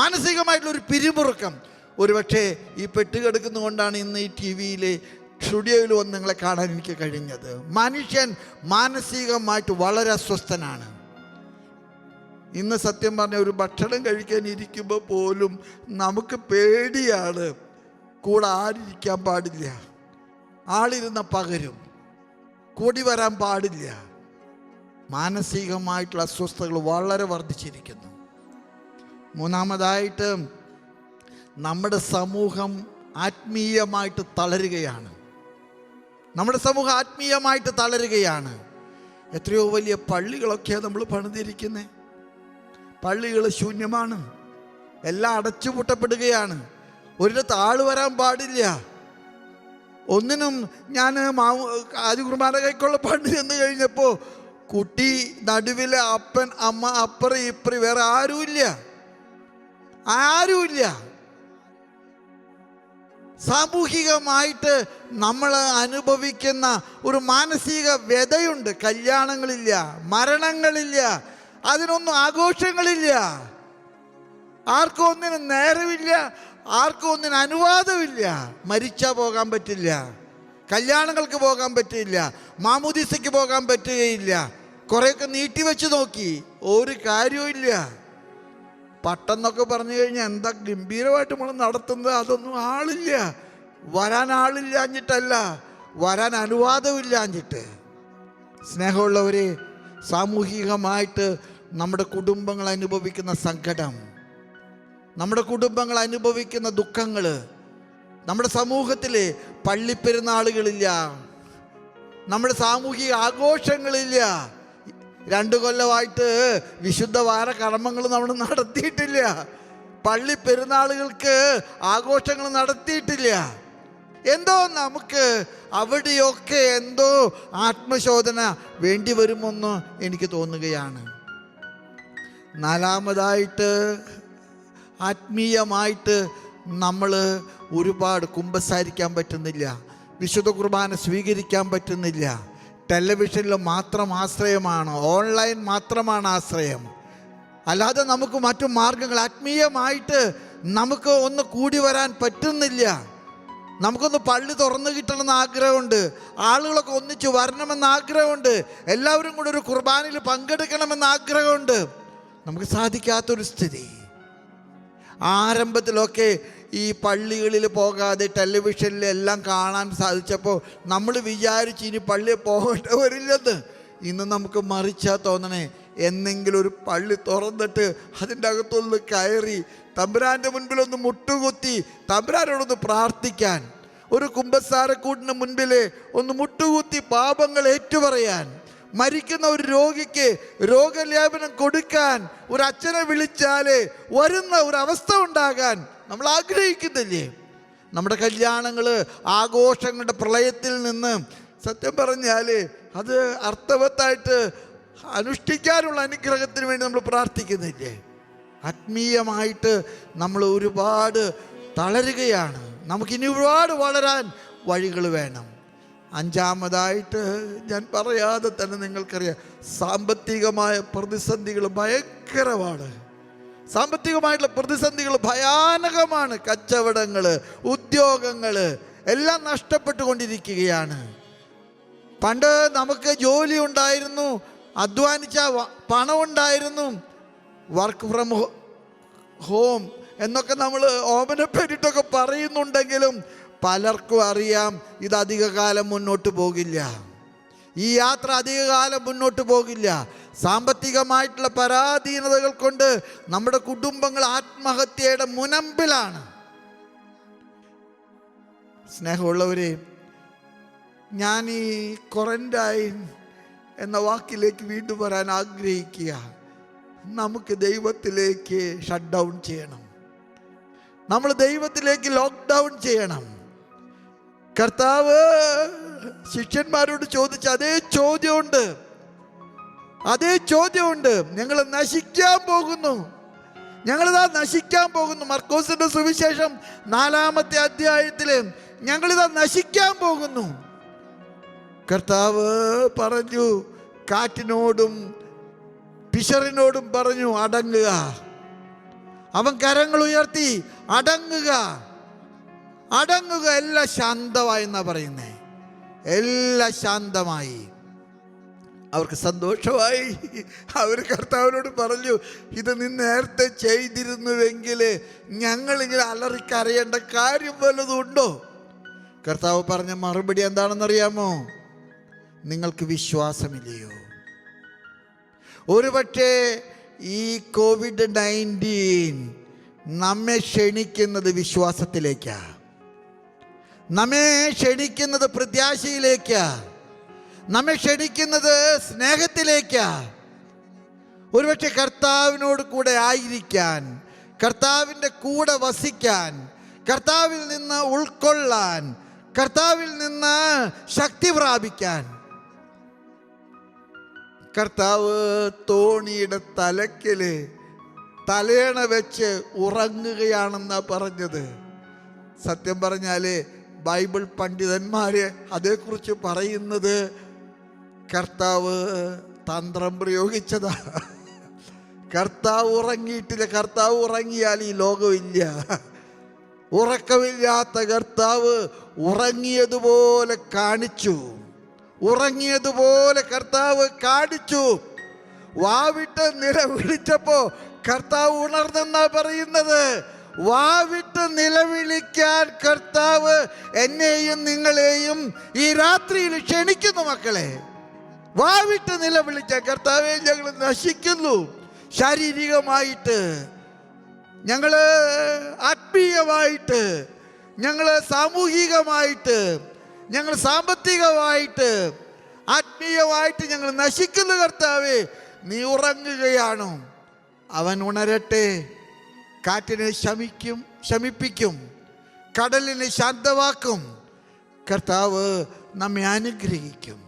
മാനസികമായിട്ടുള്ളൊരു പിരിമുറുക്കം. ഒരുപക്ഷെ ഈ പെട്ടുകിടക്കുന്നത് കൊണ്ടാണ് ഇന്ന് ഈ ടി വിയിൽ സ്റ്റുഡിയോയിൽ വന്ന് നിങ്ങളെ കാണാൻ എനിക്ക് കഴിഞ്ഞത്. മനുഷ്യൻ മാനസികമായിട്ട് വളരെ അസ്വസ്ഥനാണ്. ഇന്ന് സത്യം പറഞ്ഞ ഒരു ഭക്ഷണം കഴിക്കാൻ ഇരിക്കുമ്പോൾ പോലും നമുക്ക് പേടിയാണ്. കൂടെ ആരിരിക്കാൻ പാടില്ല, ആളിരുന്ന പകരും, കൂടി വരാൻ പാടില്ല. മാനസികമായിട്ടുള്ള അസ്വസ്ഥതകൾ വളരെ വർദ്ധിച്ചിരിക്കുന്നു. മൂന്നാമതായിട്ട്, നമ്മുടെ സമൂഹം ആത്മീയമായിട്ട് തളരുകയാണ്. നമ്മുടെ സമൂഹം ആത്മീയമായിട്ട് തളരുകയാണ്. എത്രയോ വലിയ പള്ളികളൊക്കെയാണ് നമ്മൾ പണിതിരിക്കുന്നത്. പള്ളികൾ ശൂന്യമാണ്, എല്ലാം അടച്ചുപൂട്ടപ്പെടുകയാണ്. ഒരിടത്ത് ആൾ വരാൻ പാടില്ല. ഒന്നിനും. ഞാൻ ആദ്യ കുർബാന കൈക്കുള്ള പണ്ട് ചെന്ന് കഴിഞ്ഞപ്പോൾ കുട്ടി നടുവിലെ, അപ്പൻ അമ്മ അപ്പുറം ഇപ്പുറം, വേറെ ആരുമില്ല. സാമൂഹികമായിട്ട് നമ്മൾ അനുഭവിക്കുന്ന ഒരു മാനസിക വ്യതയുണ്ട്. കല്യാണങ്ങളില്ല, മരണങ്ങളില്ല, അതിനൊന്നും ആഘോഷങ്ങളില്ല, ആർക്കും ഒന്നിനും നേരമില്ല, ആർക്കും ഒന്നിനും അനുവാദമില്ല. മരിച്ചാൽ പോകാൻ പറ്റില്ല, കല്യാണങ്ങൾക്ക് പോകാൻ പറ്റില്ല, മാമോദീസയ്ക്ക് പോകാൻ പറ്റുകയില്ല. കുറേയൊക്കെ നീട്ടിവെച്ച് നോക്കി, ഒരു കാര്യവും ഇല്ല. പട്ടെന്നൊക്കെ പറഞ്ഞു കഴിഞ്ഞാൽ എന്താ ഗംഭീരമായിട്ട് നമ്മൾ നടത്തുന്നത്. അതൊന്നും ആളില്ല. വരാൻ ആളില്ലാഞ്ഞിട്ടല്ല, വരാൻ അനുവാദമില്ലാഞ്ഞിട്ട്. സ്നേഹമുള്ളവരെ, സാമൂഹികമായിട്ട് നമ്മുടെ കുടുംബങ്ങൾ അനുഭവിക്കുന്ന സങ്കടം, നമ്മുടെ കുടുംബങ്ങൾ അനുഭവിക്കുന്ന ദുഃഖങ്ങൾ, നമ്മുടെ സമൂഹത്തിൽ പള്ളിപ്പെരുന്നാളുകളില്ല, നമ്മുടെ സാമൂഹിക ആഘോഷങ്ങളില്ല. 2 കൊല്ലമായിട്ട് വിശുദ്ധ വാര കർമ്മങ്ങൾ നമ്മൾ നടത്തിയിട്ടില്ല. പള്ളി പെരുന്നാളുകൾക്ക് ആഘോഷങ്ങൾ നടത്തിയിട്ടില്ല. എന്തോ നമുക്ക് അവിടെയൊക്കെ എന്തോ ആത്മശോധന വേണ്ടി വരുമെന്ന് എനിക്ക് തോന്നുകയാണ്. നാലാമതായിട്ട്, ആത്മീയമായിട്ട് നമ്മൾ ഒരുപാട് കുമ്പസാരിക്കാൻ പറ്റുന്നില്ല, വിശുദ്ധ കുർബാന സ്വീകരിക്കാൻ പറ്റുന്നില്ല. ടെലിവിഷനിൽ മാത്രം ആശ്രയമാണ്, ഓൺലൈൻ മാത്രമാണ് ആശ്രയം. അല്ലാതെ നമുക്ക് മറ്റു മാർഗങ്ങൾ ആത്മീയമായിട്ട് നമുക്ക് ഒന്ന് കൂടി വരാൻ പറ്റുന്നില്ല. നമുക്കൊന്ന് പള്ളി തുറന്നു കിട്ടണമെന്ന് ആഗ്രഹമുണ്ട്, ആളുകളൊക്കെ ഒന്നിച്ച് വരണമെന്ന് ആഗ്രഹമുണ്ട്, എല്ലാവരും കൂടെ ഒരു കുർബാനയിൽ പങ്കെടുക്കണമെന്ന് ആഗ്രഹമുണ്ട്. നമുക്ക് സാധിക്കാത്തൊരു സ്ഥിതി. ആരംഭത്തിലൊക്കെ ഈ പള്ളികളിൽ പോകാതെ ടെലിവിഷനിൽ എല്ലാം കാണാൻ സാധിച്ചപ്പോൾ നമ്മൾ വിചാരിച്ച് ഇനി പള്ളിയിൽ പോകേണ്ട വരില്ലെന്ന്. ഇന്ന് നമുക്ക് മറിച്ചാ തോന്നണേ, എന്നെങ്കിലും ഒരു പള്ളി തുറന്നിട്ട് അതിൻ്റെ അകത്തൊന്ന് കയറി തമ്പുരാൻ്റെ മുൻപിലൊന്ന് മുട്ടുകുത്തി തമ്പുരാനോടൊന്ന് പ്രാർത്ഥിക്കാൻ, ഒരു കുമ്പസാരക്കൂട്ടിന് മുൻപിൽ ഒന്ന് മുട്ടുകുത്തി പാപങ്ങൾ ഏറ്റുപറയാൻ, മരിക്കുന്ന ഒരു രോഗിക്ക് രോഗലേപനം കൊടുക്കാൻ ഒരു അച്ഛനെ വിളിച്ചാൽ വരുന്ന ഒരു അവസ്ഥ ഉണ്ടാകാൻ നമ്മൾ ആഗ്രഹിക്കുന്നില്ലേ? നമ്മുടെ കല്യാണങ്ങൾ, ആഘോഷങ്ങളുടെ പ്രളയത്തിൽ നിന്ന് സത്യം പറഞ്ഞാൽ അത് അർത്ഥവത്തായിട്ട് അനുഷ്ഠിക്കാനുള്ള അനുഗ്രഹത്തിന് വേണ്ടി നമ്മൾ പ്രാർത്ഥിക്കുന്നില്ലേ? ആത്മീയമായിട്ട് നമ്മൾ ഒരുപാട് തളരുകയാണ്. നമുക്കിനി ഒരുപാട് വളരാൻ വഴികൾ വേണം. അഞ്ചാമതായിട്ട്, ഞാൻ പറയാതെ തന്നെ നിങ്ങൾക്കറിയാം, സാമ്പത്തികമായ പ്രതിസന്ധികൾ ഭയങ്കരമാണ്. സാമ്പത്തികമായിട്ടുള്ള പ്രതിസന്ധികൾ ഭയാനകമാണ്. കച്ചവടങ്ങൾ, ഉദ്യോഗങ്ങൾ എല്ലാം നഷ്ടപ്പെട്ടുകൊണ്ടിരിക്കുകയാണ്. പണ്ട് നമുക്ക് ജോലി ഉണ്ടായിരുന്നു, അധ്വാനിച്ച പണം ഉണ്ടായിരുന്നു, വർക്ക് ഫ്രം ഹോം എന്നൊക്കെ നമ്മൾ ഓമനപ്പേരിട്ടൊക്കെ പറയുന്നുണ്ടെങ്കിലും പലർക്കും അറിയാം ഇത് അധികകാലം മുന്നോട്ട് പോകില്ല. ഈ യാത്ര അധികകാലം മുന്നോട്ട് പോകില്ല. സാമ്പത്തികമായിട്ടുള്ള പരാധീനതകൾ കൊണ്ട് നമ്മുടെ കുടുംബങ്ങൾ ആത്മഹത്യയുടെ മുനമ്പിലാണ്. സ്നേഹമുള്ളവരെ, ഞാൻ ഈ ക്വാറന്റൈൻ എന്ന വാക്കിലേക്ക് വീണ്ടും വരാൻ ആഗ്രഹിക്കുക. നമുക്ക് ദൈവത്തിലേക്ക് ഷട്ട് ഡൗൺ ചെയ്യണം. നമ്മൾ ദൈവത്തിലേക്ക് ലോക്ക്ഡൗൺ ചെയ്യണം. കർത്താവ് ശിഷ്യന്മാരോട് ചോദിച്ച അതേ ചോദ്യമുണ്ട്. ഞങ്ങൾ നശിക്കാൻ പോകുന്നു, ഞങ്ങളിതാ നശിക്കാൻ പോകുന്നു. മർക്കോസിന്റെ സുവിശേഷം 4-ാമത്തെ അധ്യായത്തില് ഞങ്ങളിതാ നശിക്കാൻ പോകുന്നു. കർത്താവ് പറഞ്ഞു, കാറ്റിനോടും പിശറിനോടും പറഞ്ഞു, അടങ്ങുക. അവൻ കരങ്ങൾ ഉയർത്തി, അടങ്ങുക. എല്ലാം ശാന്തമായി എന്നാ പറയുന്നേ. എല്ലാം ശാന്തമായി. അവർക്ക് സന്തോഷമായി. അവർ കർത്താവിനോട് പറഞ്ഞു, ഇത് നീ നേരത്തെ ചെയ്തിരുന്നുവെങ്കിൽ ഞങ്ങളിങ്ങനെ അലറിക്കരയേണ്ട കാര്യം വല്ലതും ഉണ്ടോ? കർത്താവ് പറഞ്ഞ മറുപടി എന്താണെന്നറിയാമോ? നിങ്ങൾക്ക് വിശ്വാസമില്ലയോ? ഒരുപക്ഷെ ഈ COVID-19 നമ്മെ ക്ഷണിക്കുന്നത് വിശ്വാസത്തിലേക്കാ, നമ്മെ ക്ഷണിക്കുന്നത് പ്രത്യാശയിലേക്കാ, നമ്മെ ക്ഷണിക്കുന്നത് സ്നേഹത്തിലേക്കാ. ഒരുപക്ഷെ കർത്താവിനോട് കൂടെ ആയിരിക്കാൻ, കർത്താവിൻ്റെ കൂടെ വസിക്കാൻ, കർത്താവിൽ നിന്ന് ഉൾക്കൊള്ളാൻ, കർത്താവിൽ നിന്ന് ശക്തി പ്രാപിക്കാൻ. കർത്താവ് തോണിയുടെ തലയ്ക്കല് തലയണ വെച്ച് ഉറങ്ങുകയാണെന്നാ പറഞ്ഞത്. സത്യം പറഞ്ഞാല് ബൈബിൾ പണ്ഡിതന്മാര് അതേക്കുറിച്ച് പറയുന്നത് കർത്താവ് തന്ത്രം പ്രയോഗിച്ചതാ. കർത്താവ് ഉറങ്ങിയിട്ടില്ല. കർത്താവ് ഉറങ്ങിയാൽ ഈ ലോകമില്ല. ഉറക്കമില്ലാത്ത കർത്താവ് ഉറങ്ങിയതുപോലെ കർത്താവ് കാണിച്ചു. വാവിട്ട് നിലവിളിച്ചപ്പോ കർത്താവ് ഉണർന്നെന്നാ പറയുന്നത്. വാവിട്ട് നിലവിളിക്കാൻ കർത്താവ് എന്നെയും നിങ്ങളെയും ഈ രാത്രിയിൽ ക്ഷണിക്കുന്നു. മക്കളെ, വാവിട്ട് നിലവിളിക്കാൻ. കർത്താവെ, ഞങ്ങൾ നശിക്കുന്നു, ശാരീരികമായിട്ട്, ഞങ്ങള് ആത്മീയമായിട്ട്, ഞങ്ങള് സാമൂഹികമായിട്ട്, ഞങ്ങൾ സാമ്പത്തികമായിട്ട്, ആത്മീയമായിട്ട് ഞങ്ങൾ നശിക്കുന്നു. കർത്താവേ, നീ ഉറങ്ങുകയാണോ? അവൻ ഉണരട്ടെ. കാറ്റിനെ ശമിപ്പിക്കും, കടലിനെ ശാന്തമാക്കും. കർത്താവ് നമ്മെ അനുഗ്രഹിക്കും.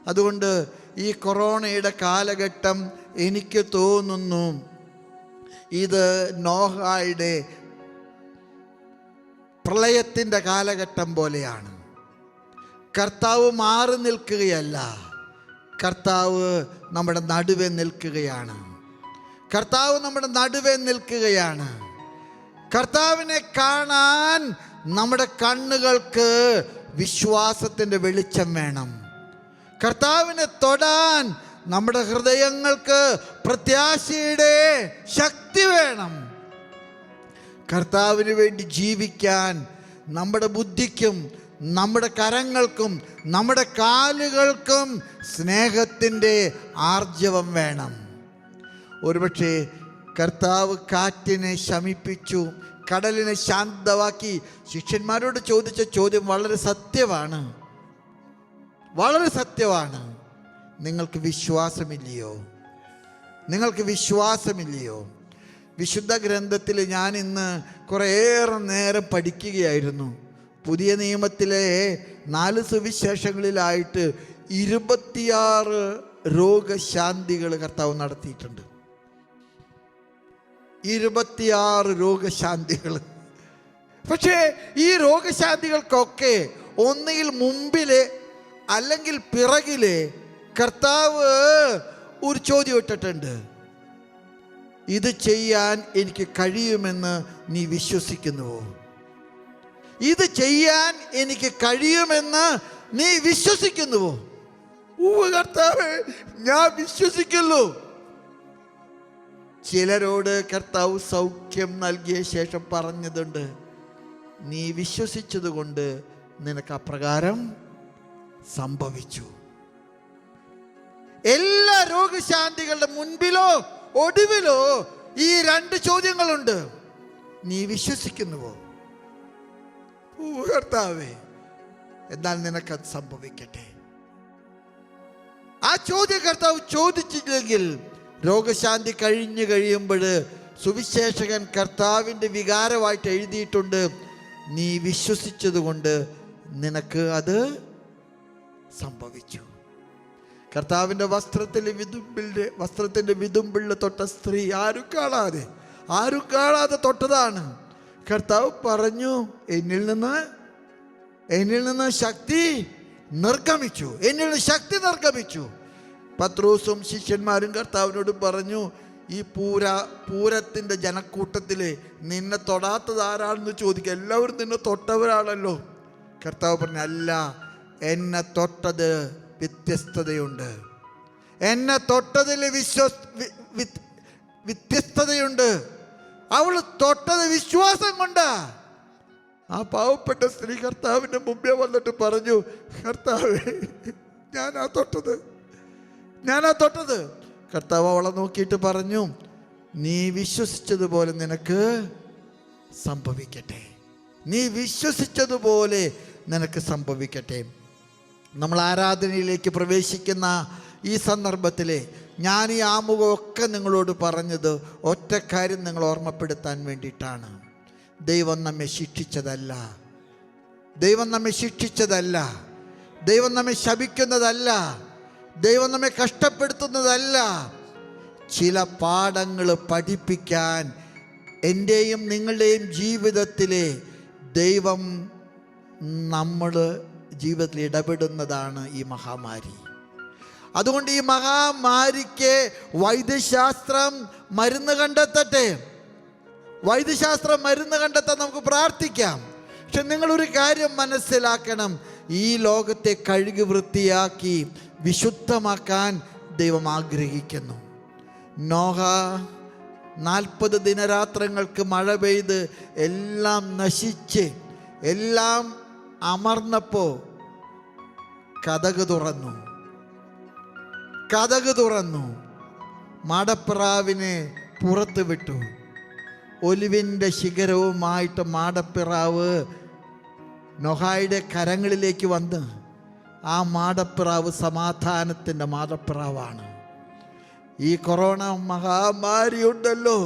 അതുകൊണ്ട് ഈ കൊറോണയുടെ കാലഘട്ടം എനിക്ക് തോന്നുന്നു ഇത് നോഹയുടെ പ്രളയത്തിൻ്റെ കാലഘട്ടം പോലെയാണ്. കർത്താവ് മാറി നിൽക്കുകയല്ല, കർത്താവ് നമ്മുടെ നടുവെ നിൽക്കുകയാണ്. കർത്താവിനെ കാണാൻ നമ്മുടെ കണ്ണുകൾക്ക് വിശ്വാസത്തിൻ്റെ വെളിച്ചം വേണം. കർത്താവിനെ തൊടാൻ നമ്മുടെ ഹൃദയങ്ങൾക്ക് പ്രത്യാശയുടെ ശക്തി വേണം. കർത്താവിന് വേണ്ടി ജീവിക്കാൻ നമ്മുടെ ബുദ്ധിക്കും, നമ്മുടെ കരങ്ങൾക്കും, നമ്മുടെ കാലുകൾക്കും സ്നേഹത്തിൻ്റെ ആർജവം വേണം. ഒരുപക്ഷെ കർത്താവ് കാറ്റിനെ ശമിപ്പിച്ചു, കടലിനെ ശാന്തമാക്കി. ശിഷ്യന്മാരോട് ചോദിച്ച ചോദ്യം വളരെ സത്യമാണ്. നിങ്ങൾക്ക് വിശ്വാസമില്ലയോ? വിശുദ്ധ ഗ്രന്ഥത്തിൽ ഞാൻ ഇന്ന് കുറേയേറെ നേരം പഠിക്കുകയായിരുന്നു. പുതിയ നിയമത്തിലെ 4 സുവിശേഷങ്ങളിലായിട്ട് 26 രോഗശാന്തികൾ കർത്താവ് നടത്തിയിട്ടുണ്ട്. 26 രോഗശാന്തികൾ. പക്ഷേ ഈ രോഗശാന്തികൾക്കൊക്കെ ഒന്നുകിൽ മുമ്പിലെ അല്ലെങ്കിൽ പിറകിലെ കർത്താവ് ഒരു ചോദ്യം ഇട്ടിട്ടുണ്ട്. ഇത് ചെയ്യാൻ എനിക്ക് കഴിയുമെന്ന് നീ വിശ്വസിക്കുന്നുവോ? ഇത് ചെയ്യാൻ എനിക്ക് കഴിയുമെന്ന് നീ വിശ്വസിക്കുന്നുവോ? കർത്താവേ, ഞാൻ വിശ്വസിക്കുന്നു. ചിലരോട് കർത്താവ് സൗഖ്യം നൽകിയ ശേഷം പറഞ്ഞതുണ്ട്, നീ വിശ്വസിച്ചതുകൊണ്ട് നിനക്ക് അപ്രകാരം സംഭവിച്ചു. എല്ലാ രോഗശാന്തികളുടെ മുൻപിലോ ഒടുവിലോ ഈ 2 ചോദ്യങ്ങളുണ്ട്. നീ വിശ്വസിക്കുന്നുവോ? കർത്താവേ, എന്നാൽ നിനക്കത് സംഭവിക്കട്ടെ. ആ ചോദ്യം കർത്താവ് ചോദിച്ചില്ലെങ്കിൽ രോഗശാന്തി കഴിഞ്ഞു കഴിയുമ്പോൾ സുവിശേഷകൻ കർത്താവിൻ്റെ വികാരമായിട്ട് എഴുതിയിട്ടുണ്ട്, നീ വിശ്വസിച്ചതുകൊണ്ട് നിനക്ക് അത് സംഭവിച്ചു. കർത്താവിൻ്റെ വസ്ത്രത്തിൻ്റെ വിതുമ്പിള്ള തൊട്ട സ്ത്രീ ആരും കാണാതെ തൊട്ടതാണ്. കർത്താവ് പറഞ്ഞു, എന്നിൽ നിന്ന് ശക്തി നിർഗമിച്ചു. പത്രോസും ശിഷ്യന്മാരും കർത്താവിനോട് പറഞ്ഞു, ഈ പൂരത്തിൻ്റെ ജനക്കൂട്ടത്തിൽ നിന്നെ തൊടാത്തത് ആരാണെന്ന് ചോദിക്കുക. എല്ലാവരും നിന്നെ തൊട്ടവരാണല്ലോ. കർത്താവ് പറഞ്ഞു, അല്ല, എന്നെ തൊട്ടത് വ്യത്യസ്തതയുണ്ട്. എന്നെ തൊട്ടതിൽ വ്യത്യസ്തതയുണ്ട്. അവൾ തൊട്ടത് വിശ്വാസം കൊണ്ടാ. ആ പാവപ്പെട്ട സ്ത്രീ കർത്താവിൻ്റെ മുമ്പേ വന്നിട്ട് പറഞ്ഞു, കർത്താവേ, ഞാനാ തൊട്ടത്. കർത്താവ് അവളെ നോക്കിയിട്ട് പറഞ്ഞു, നീ വിശ്വസിച്ചതുപോലെ നിനക്ക് സംഭവിക്കട്ടെ. നമ്മൾ ആരാധനയിലേക്ക് പ്രവേശിക്കുന്ന ഈ സന്ദർഭത്തിൽ ഞാൻ ഈ ആമുഖമൊക്കെ നിങ്ങളോട് പറഞ്ഞത് ഒറ്റ കാര്യം നിങ്ങൾ ഓർമ്മപ്പെടുത്താൻ വേണ്ടിയിട്ടാണ്. ദൈവം നമ്മെ ശിക്ഷിച്ചതല്ല, ദൈവം നമ്മെ ശപിക്കുന്നതല്ല, ദൈവം നമ്മെ കഷ്ടപ്പെടുത്തുന്നതല്ല. ചില പാഠങ്ങൾ പഠിപ്പിക്കാൻ എൻ്റെയും നിങ്ങളുടെയും ജീവിതത്തിലെ ദൈവം ജീവിതത്തിൽ ഇടപെടുന്നതാണ് ഈ മഹാമാരി. അതുകൊണ്ട് ഈ മഹാമാരിക്ക് വൈദ്യശാസ്ത്രം മരുന്ന് കണ്ടെത്താൻ നമുക്ക് പ്രാർത്ഥിക്കാം. പക്ഷെ നിങ്ങളൊരു കാര്യം മനസ്സിലാക്കണം, ഈ ലോകത്തെ കഴുകി വൃത്തിയാക്കി വിശുദ്ധമാക്കാൻ ദൈവം ആഗ്രഹിക്കുന്നു. നോഹ 40 ദിനരാത്രങ്ങൾക്ക് മഴ പെയ്ത് എല്ലാം നശിച്ച് എല്ലാം അമർന്നപ്പോൾ കതക് തുറന്നു, മാടപ്പിറാവിനെ പുറത്ത് വിട്ടു. ഒലിവിൻ്റെ ശിഖരവുമായിട്ട് മാടപ്പിറാവ് നോഹായുടെ കരങ്ങളിലേക്ക് വന്ന്, ആ മാടപ്പിറാവ് സമാധാനത്തിൻ്റെ മാടപ്പിറാവാണ്. ഈ കൊറോണ മഹാമാരി ഉണ്ടല്ലോ,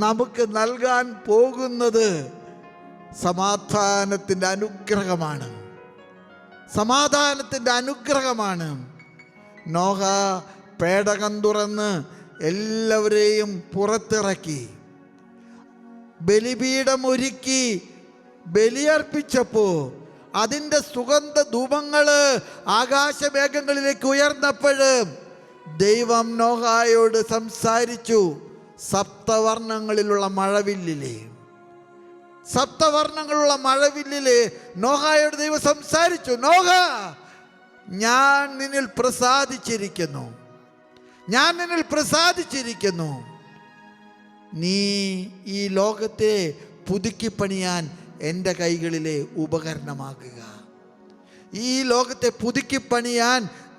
നമുക്ക് നൽകാൻ പോകുന്നത് സമാധാനത്തിൻ്റെ അനുഗ്രഹമാണ്. നോഹ പേടകം തുറന്ന് എല്ലാവരെയും പുറത്തിറക്കി, ബലിപീഠം ഒരുക്കി ബലിയർപ്പിച്ചപ്പോൾ അതിൻ്റെ സുഗന്ധ ധൂപങ്ങൾ ആകാശമേഘങ്ങളിലേക്ക് ഉയർന്നപ്പോൾ ദൈവം നോഹായോട് സംസാരിച്ചു. സപ്തവർണ്ണങ്ങളിലുള്ള മഴവില്ലിലെ നോഹായോട് ദൈവം സംസാരിച്ചു, നോഹ, ഞാൻ നിന്നിൽ പ്രസാദിച്ചിരിക്കുന്നു. നീ ഈ ലോകത്തെ പുതുക്കി പണിയാൻ എൻ്റെ കൈകളിലെ ഉപകരണമാകുക.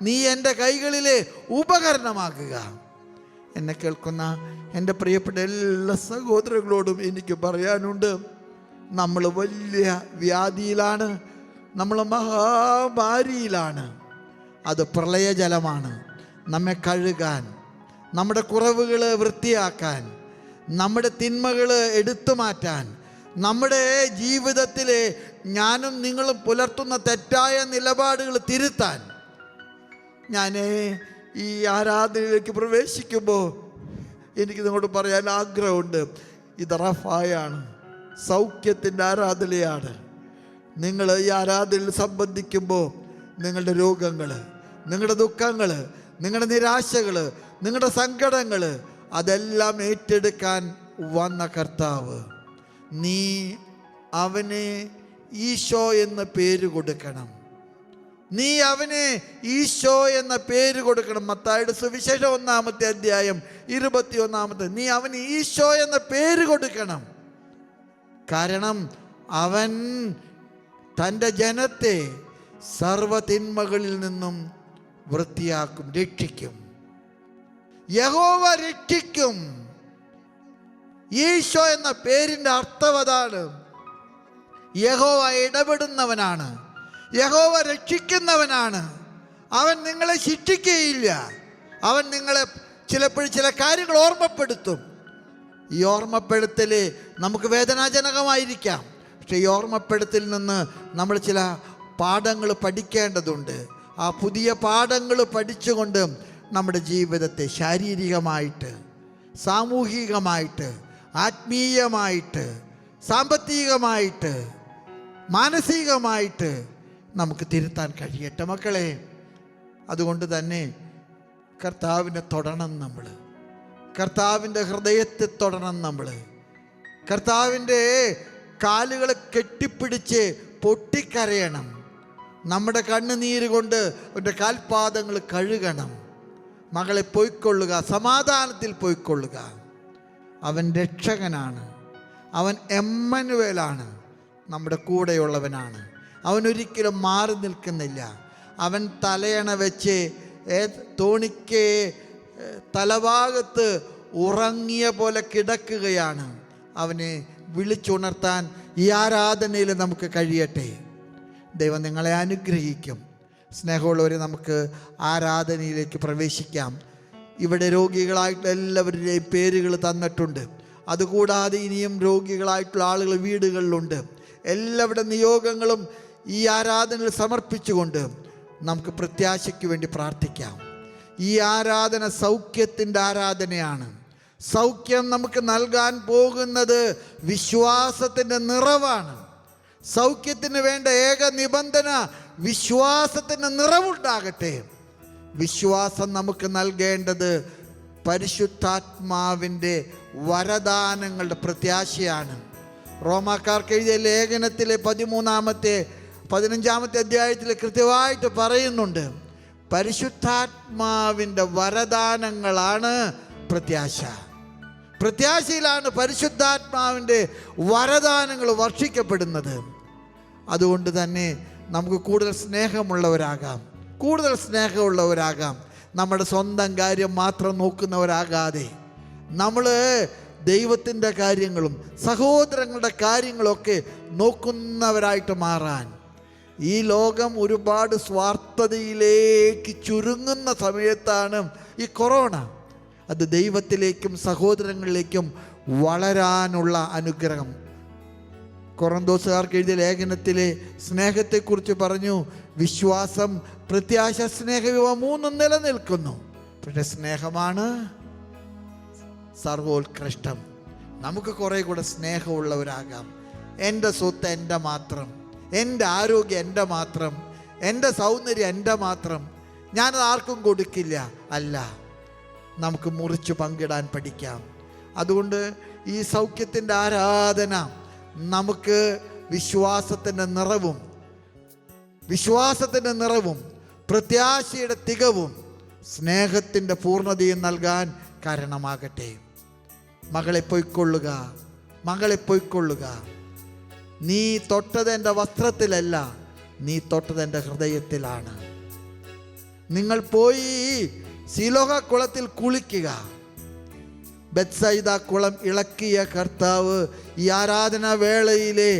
നീ എൻ്റെ കൈകളിലെ ഉപകരണമാകുക. എന്നെ കേൾക്കുന്ന എൻ്റെ പ്രിയപ്പെട്ട എല്ലാ സഹോദരങ്ങളോടും എനിക്ക് പറയാനുണ്ട്, നമ്മൾ വലിയ വ്യാധിയിലാണ്, നമ്മൾ മഹാമാരിയിലാണ്. അത് പ്രളയജലമാണ് നമ്മെ കഴുകാൻ, നമ്മുടെ കുറവുകൾ വൃത്തിയാക്കാൻ, നമ്മുടെ തിന്മകൾ എടുത്തു മാറ്റാൻ, നമ്മുടെ ജീവിതത്തിലെ ഞാനും നിങ്ങളും പുലർത്തുന്ന തെറ്റായ നിലപാടുകൾ തിരുത്താൻ. ഞാൻ ഈ ആരാധനയിലേക്ക് പ്രവേശിക്കുമ്പോൾ എനിക്ക് നിങ്ങളോട് പറയാൻ ആഗ്രഹമുണ്ട്, ഇത് റഫായാണ്, സൗഖ്യത്തിൻ്റെ ആരാധനയാണ്. നിങ്ങൾ ഈ ആരാധനയിൽ സംബന്ധിക്കുമ്പോൾ നിങ്ങളുടെ രോഗങ്ങൾ, നിങ്ങളുടെ ദുഃഖങ്ങൾ, നിങ്ങളുടെ നിരാശകൾ, നിങ്ങളുടെ സങ്കടങ്ങൾ അതെല്ലാം ഏറ്റെടുക്കാൻ വന്ന കർത്താവ്, നീ അവന് ഈശോ എന്ന പേര് കൊടുക്കണം. മത്തായിയുടെ സുവിശേഷം 1-ാമത്തെ അധ്യായം 21-ാമത്തെ, നീ അവന് ഈശോ എന്ന പേര് കൊടുക്കണം. കാരണം അവൻ തൻ്റെ ജനത്തെ സർവ്വതിന്മകളിൽ നിന്നും വൃത്തിയാക്കും, രക്ഷിക്കും. യഹോവ രക്ഷിക്കും. ഈശോ എന്ന പേരിൻ്റെ അർത്ഥം അതാണ്. യഹോവ ഇടപെടുന്നവനാണ്. യഹോവ രക്ഷിക്കുന്നവനാണ്. അവൻ നിങ്ങളെ ശിക്ഷിക്കുകയില്ല. അവൻ നിങ്ങളെ ചിലപ്പോഴും ചില കാര്യങ്ങൾ ഓർമ്മപ്പെടുത്തും. ഈ ഓർമ്മപ്പെടുത്തൽ നമുക്ക് വേദനാജനകമായിരിക്കാം. പക്ഷേ ഈ ഓർമ്മപ്പെടുത്തിൽ നിന്ന് നമ്മൾ ചില പാഠങ്ങൾ പഠിക്കേണ്ടതുണ്ട്. ആ പുതിയ പാഠങ്ങൾ പഠിച്ചുകൊണ്ട് നമ്മുടെ ജീവിതത്തെ ശാരീരികമായിട്ട്, സാമൂഹികമായിട്ട്, ആത്മീയമായിട്ട്, സാമ്പത്തികമായിട്ട്, മാനസികമായിട്ട് നമുക്ക് തിരുത്താൻ കഴിയട്ടെ മക്കളെ. അതുകൊണ്ട് തന്നെ കർത്താവിനെ തൊടണം നമ്മൾ. കർത്താവിൻ്റെ ഹൃദയത്തെ തൊടണം നമ്മൾ. കർത്താവിൻ്റെ കാലുകളെ കെട്ടിപ്പിടിച്ച് പൊട്ടിക്കരയണം. നമ്മുടെ കണ്ണുനീര് കൊണ്ട് അവൻ്റെ കാൽപാദങ്ങൾ കഴുകണം. മകളെ പോയിക്കൊള്ളുക, സമാധാനത്തിൽ പോയിക്കൊള്ളുക. അവൻ രക്ഷകനാണ്. അവൻ എമ്മനുവേലാണ്, നമ്മുടെ കൂടെയുള്ളവനാണ്. അവനൊരിക്കലും മാറി നിൽക്കുന്നില്ല. അവൻ തലയണ വെച്ച് തോണിക്ക് തലഭാഗത്ത് ഉറങ്ങിയ പോലെ കിടക്കുകയാണ്. അവനെ വിളിച്ചുണർത്താൻ ഈ ആരാധനയിൽ നമുക്ക് കഴിയട്ടെ. ദൈവം നിങ്ങളെ അനുഗ്രഹിക്കും. സ്നേഹമുള്ളവരെ, നമുക്ക് ആരാധനയിലേക്ക് പ്രവേശിക്കാം. ഇവിടെ രോഗികളായിട്ടുള്ള എല്ലാവരുടെയും പേരുകൾ തന്നിട്ടുണ്ട്. അതുകൂടാതെ ഇനിയും രോഗികളായിട്ടുള്ള ആളുകൾ വീടുകളിലുണ്ട്. എല്ലാവരുടെ നിയോഗങ്ങളും ഈ ആരാധനയിൽ സമർപ്പിച്ചുകൊണ്ട് നമുക്ക് പ്രത്യാശയ്ക്ക് വേണ്ടി പ്രാർത്ഥിക്കാം. ഈ ആരാധന സൗഖ്യത്തിൻ്റെ ആരാധനയാണ്. സൗഖ്യം നമുക്ക് നൽകാൻ പോകുന്നത് വിശ്വാസത്തിൻ്റെ നിറവാണ്. സൗഖ്യത്തിന് വേണ്ട ഏക നിബന്ധന വിശ്വാസത്തിൻ്റെ നിറവുണ്ടാകട്ടെ. വിശ്വാസം നമുക്ക് നൽകേണ്ടത് പരിശുദ്ധാത്മാവിൻ്റെ വരദാനങ്ങളുടെ പ്രത്യാശയാണ്. റോമാക്കാർക്ക് എഴുതിയ ലേഖനത്തിലെ 15-ാമത്തെ അധ്യായത്തിൽ കൃത്യമായിട്ട് പറയുന്നുണ്ട്, പരിശുദ്ധാത്മാവിൻ്റെ വരദാനങ്ങളാണ് പ്രത്യാശ. പ്രത്യാശയിലാണ് പരിശുദ്ധാത്മാവിൻ്റെ വരദാനങ്ങൾ വർഷിക്കപ്പെടുന്നത്. അതുകൊണ്ട് തന്നെ നമുക്ക് കൂടുതൽ സ്നേഹമുള്ളവരാകാം. നമ്മുടെ സ്വന്തം കാര്യം മാത്രം നോക്കുന്നവരാകാതെ നമ്മൾ ദൈവത്തിൻ്റെ കാര്യങ്ങളും സഹോദരങ്ങളുടെ കാര്യങ്ങളൊക്കെ നോക്കുന്നവരായിട്ട് മാറാൻ. ഈ ലോകം ഒരുപാട് സ്വാർത്ഥതയിലേക്ക് ചുരുങ്ങുന്ന സമയത്താണ് ഈ കൊറോണ. അത് ദൈവത്തിലേക്കും സഹോദരങ്ങളിലേക്കും വളരാനുള്ള അനുഗ്രഹം. കൊറിന്തോസുകാർക്ക് എഴുതിയ ലേഖനത്തിലെ സ്നേഹത്തെക്കുറിച്ച് പറഞ്ഞു, വിശ്വാസം, പ്രത്യാശ, സ്നേഹം, ഇവ മൂന്നും നിലനിൽക്കുന്നു. പക്ഷെ സ്നേഹമാണ് സർവോത്കൃഷ്ടം. നമുക്ക് കുറേ കൂടെ സ്നേഹമുള്ളവരാകാം. എൻ്റെ സ്വത്ത് എൻ്റെ മാത്രം, എൻ്റെ ആരോഗ്യം എൻ്റെ മാത്രം, എൻ്റെ സൗന്ദര്യം എൻ്റെ മാത്രം, ഞാനത് ആർക്കും കൊടുക്കില്ല. അല്ല, നമുക്ക് മുറിച്ച് പങ്കിടാൻ പഠിക്കാം. അതുകൊണ്ട് ഈ സൗഖ്യത്തിൻ്റെ ആരാധന നമുക്ക് വിശ്വാസത്തിൻ്റെ നിറവും പ്രത്യാശയുടെ തികവും സ്നേഹത്തിൻ്റെ പൂർണ്ണതയും നൽകാൻ കാരണമാകട്ടെ. മകളെ പൊയ്ക്കൊള്ളുക. നീ തൊട്ടത് എൻ്റെ വസ്ത്രത്തിലല്ല, നീ തൊട്ടത് എൻ്റെ ഹൃദയത്തിലാണ്. നിങ്ങൾ പോയി സിലോഹ കുളത്തിൽ കുളിക്കുക. ബെത്സൈദ കുളം ഇളക്കിയ കർത്താവ് ഈ ആരാധനാ വേളയിലെ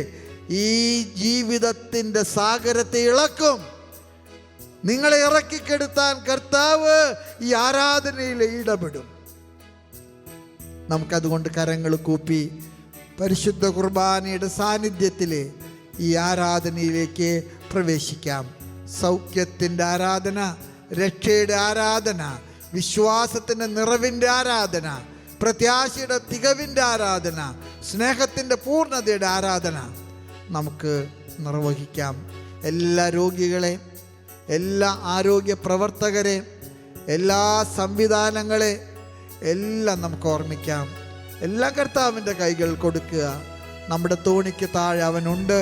ഈ ജീവിതത്തിൻ്റെ സാഗരത്തെ ഇളക്കും. നിങ്ങളെ ഇറക്കിക്കെടുത്താൻ കർത്താവ് ഈ ആരാധനയിൽ ഇടപെടും. നമുക്കതുകൊണ്ട് കരങ്ങൾ കൂപ്പി പരിശുദ്ധ കുർബാനയുടെ സാന്നിധ്യത്തിൽ ഈ ആരാധനയിലേക്ക് പ്രവേശിക്കാം. സൗഖ്യത്തിൻ്റെ ആരാധന, രക്ഷയുടെ ആരാധന, വിശ്വാസത്തിൻ്റെ നിറവിൻ്റെ ആരാധന, പ്രത്യാശയുടെ തികവിൻ്റെ ആരാധന, സ്നേഹത്തിൻ്റെ പൂർണ്ണതയുടെ ആരാധന നമുക്ക് നിർവഹിക്കാം. എല്ലാ രോഗികളെ, എല്ലാ ആരോഗ്യ പ്രവർത്തകരെ, എല്ലാ സംവിധാനങ്ങളെ എല്ലാം നമുക്ക് ഓർമ്മിക്കാം. എല്ലാ കർത്താവിൻ്റെ കൈകൾ കൊടുക്കുക. നമ്മുടെ തോണിക്ക് താഴെ അവനുണ്ട്.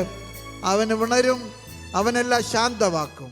അവൻ ഉണരും, അവനെല്ലാം ശാന്തമാക്കും.